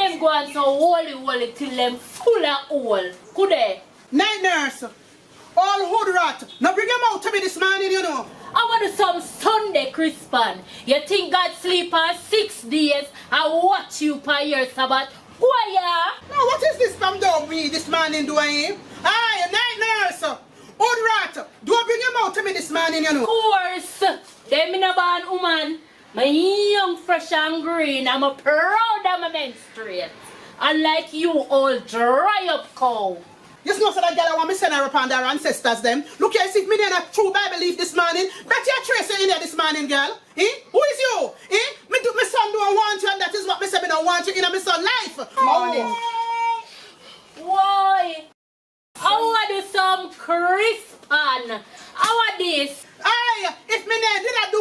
them go on so holy till them full of hole. Could they? Night nurse. All hood rat. Now bring him out to me this morning, you know. I want to some Sunday, Crispin. You think God sleep on 6 days and watch you per your Sabbath? Why ya? Now what is this from down me this morning doing? Aye, night nurse. Hood rat. Do I bring him out to me this morning, you know? Of course. Them in a born woman. My young, fresh and green. I'm a proud of my menstruate. Unlike you, old dry up cow. You know so that girl I want me send her upon their ancestors them. Look here, see if me there a true Bible leaf this morning. Bet you a tracer in there this morning, girl. Eh? Who is you? Eh? My son don't want you and that is what me say me don't want you in my son life. Morning. Why? I want some Crispin. I want this. Aye, if me name did I do